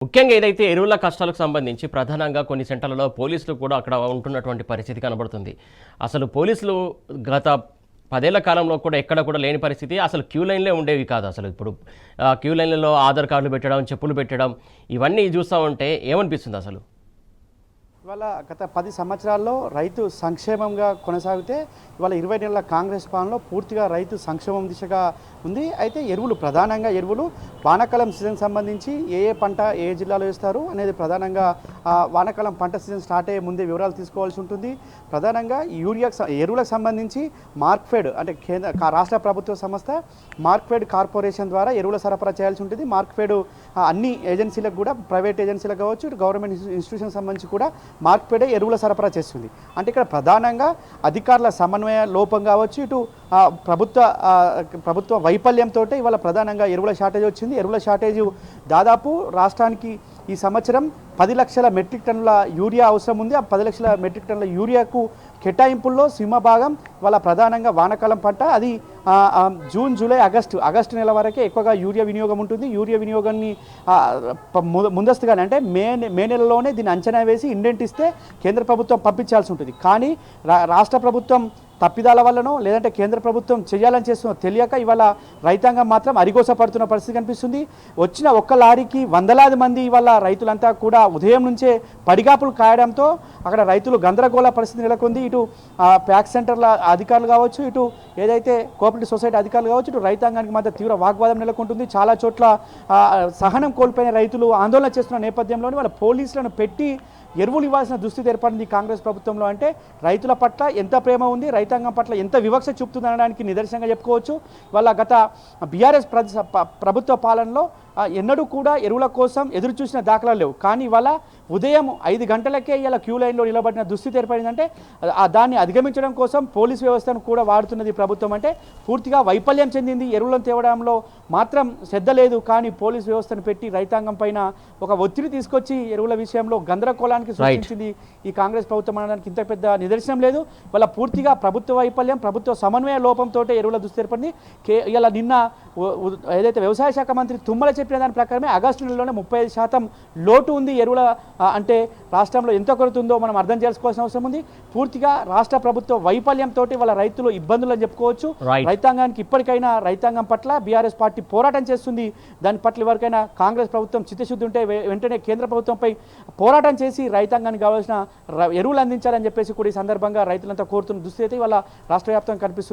ముఖ్యంగా ఏదైతే ఎరువుల కష్టాలకు సంబంధించి ప్రధానంగా కొన్ని సెంటర్లలో పోలీసులు కూడా అక్కడ ఉంటున్నటువంటి పరిస్థితి కనబడుతుంది. అసలు పోలీసులు గత 10 ఏళ్ల కాలంలో కూడా ఎక్కడ కూడా లేని పరిస్థితి. అసలు క్యూ లైన్‌లే ఉండేవి కాదు. అసలు ఇప్పుడు క్యూ లైన్‌లలో ఆధార్ కార్డులు పెట్టడం, చెప్పులు పెట్టడం ఇవన్నీ చూస్తా ఉంటే ఏమనిపిస్తుంది అసలు? ఇవాళ గత 10 సంవత్సరాల్లో రైతు సంక్షేమంగా కొనసాగితే ఇవాళ 20 నెలల కాంగ్రెస్ పాలనలో పూర్తిగా రైతు సంక్షేమం దిశగా ఉంది. అయితే ఎరువులు ప్రధానంగా వానాకాలం సీజన్ సంబంధించి ఏ పంట ఏ జిల్లాలో వేస్తారు అనేది ప్రధానంగా వానాకాలం పంట సీజన్ స్టార్ట్ అయ్యే ముందే వివరాలు తీసుకోవాల్సి ఉంటుంది. ప్రధానంగా ఎరువులకు సంబంధించి మార్క్ఫెడ్ అంటే రాష్ట్ర ప్రభుత్వ సంస్థ మార్క్ఫెడ్ కార్పొరేషన్ ద్వారా ఎరువుల సరఫరా చేయాల్సి ఉంటుంది. మార్క్ఫెడ్ అన్ని ఏజెన్సీలకు కూడా ప్రైవేట్ ఏజెన్సీలకు కావచ్చు, ఇటు గవర్నమెంట్ ఇన్స్టిట్యూషన్ సంబంధించి కూడా మార్క్ఫెడ్ ఎరువుల సరఫరా చేస్తుంది. అంటే ఇక్కడ ప్రధానంగా అధికారుల సమన్వయ లోపం కావచ్చు, ఇటు ప్రభుత్వ వైఫల్యంతో ఇవాళ ప్రధానంగా ఎరువుల షార్టేజ్ వచ్చింది. ఎరువుల షార్టేజ్ దాదాపు రాష్ట్రానికి ఈ సంవత్సరం 10 లక్షల మెట్రిక్ టన్నుల యూరియా అవసరం ఉంది. ఆ 10 లక్షల మెట్రిక్ టన్నుల యూరియాకు కేటాయింపుల్లో సింహభాగం వాళ్ళ ప్రధానంగా వానాకాలం పంట. అది జూన్, జూలై, ఆగస్టు నెల వరకే ఎక్కువగా యూరియా వినియోగం ఉంటుంది. యూరియా వినియోగాన్ని ముందస్తుగానే అంటే మే నెలలోనే దీన్ని అంచనా వేసి ఇండెంట్ ఇస్తే కేంద్ర ప్రభుత్వం పంపించాల్సి ఉంటుంది. కానీ రాష్ట్ర ప్రభుత్వం తప్పిదాల వల్లనో లేదంటే కేంద్ర ప్రభుత్వం చేయాలని చేస్తున్న తెలియక ఇవాళ రైతాంగం మాత్రం అరిగోస పడుతున్న పరిస్థితి కనిపిస్తుంది. వచ్చిన ఒక్క లారీకి వందలాది మంది ఇవాళ రైతులంతా కూడా ఉదయం నుంచే పడిగాపులు కాయడంతో అక్కడ రైతులు గందరగోళ పరిస్థితి నెలకొంది. ఇటు ప్యాక్ సెంటర్ల అధికారులు కావచ్చు, ఇటు ఏదైతే కోఆపరేటివ్ సొసైటీ అధికారులు కావచ్చు, ఇటు రైతాంగానికి మధ్య తీవ్ర వాగ్వాదం నెలకొంటుంది. చాలా చోట్ల సహనం కోల్పోయిన రైతులు ఆందోళన చేస్తున్న నేపథ్యంలోనే వాళ్ళ పోలీసులను పెట్టి ఎరువులు ఇవ్వాల్సిన దుస్థితి ఏర్పడింది కాంగ్రెస్ ప్రభుత్వంలో. అంటే రైతుల పట్ల ఎంత ప్రేమ ఉంది, రైతాంగం పట్ల ఎంత వివక్ష చూపుతుంది అనడానికి నిదర్శనంగా చెప్పుకోవచ్చు. వాళ్ళ గత బీఆర్ఎస్ ప్రభుత్వ పాలనలో ఎన్నడూ కూడా ఎరువుల కోసం ఎదురు చూసిన దాఖలాలు లేవు. కానీ ఇవాళ ఉదయం 5 గంటలకే ఇలా క్యూ లైన్లో నిలబడిన దుస్థితి ఏర్పడిందంటే దాన్ని అధిగమించడం కోసం పోలీస్ వ్యవస్థను కూడా వాడుతున్నది ప్రభుత్వం. అంటే పూర్తిగా వైఫల్యం చెందింది. ఎరువులను తేవడంలో మాత్రం శ్రద్ధ లేదు. కానీ పోలీస్ వ్యవస్థను పెట్టి రైతాంగం పైన ఒక ఒత్తిడి తీసుకొచ్చి ఎరువుల విషయంలో గందరగోళానికి సృష్టించింది ఈ కాంగ్రెస్ ప్రభుత్వం అనడానికి ఇంత పెద్ద నిదర్శనం లేదు. వాళ్ళ పూర్తిగా ప్రభుత్వ వైఫల్యం, ప్రభుత్వ సమన్వయ లోపంతో ఎరువుల దుస్థితి ఏర్పడింది. ఇలా నిన్న ఏదైతే వ్యవసాయ శాఖ మంత్రి తుమ్మల చెప్పిన దాని ప్రకారమే ఆగస్టు నెలలోనే 35% లోటు ఉంది ఎరువుల అంటే రాష్ట్రంలో ఎంత కొరత ఉందో మనం అర్థం చేసుకోవాల్సిన అవసరం ఉంది. పూర్తిగా రాష్ట్ర ప్రభుత్వ వైఫల్యంతో వాళ్ళ రైతులు ఇబ్బందులు అని చెప్పుకోవచ్చు. రైతాంగానికి ఇప్పటికైనా రైతాంగం పట్ల బీఆర్ఎస్ పార్టీ పోరాటం చేస్తుంది. దాని పట్ల ఎవరికైనా కాంగ్రెస్ ప్రభుత్వం చిత్తశుద్ధి ఉంటే వెంటనే కేంద్ర ప్రభుత్వంపై పోరాటం చేసి రైతాంగానికి కావాల్సిన ఎరువులు అందించాలని చెప్పేసి కూడా ఈ సందర్భంగా రైతులంతా కోరుతున్న దుస్థితి అయితే వాళ్ళ రాష్ట్ర వ్యాప్తంగా కనిపిస్తుంది.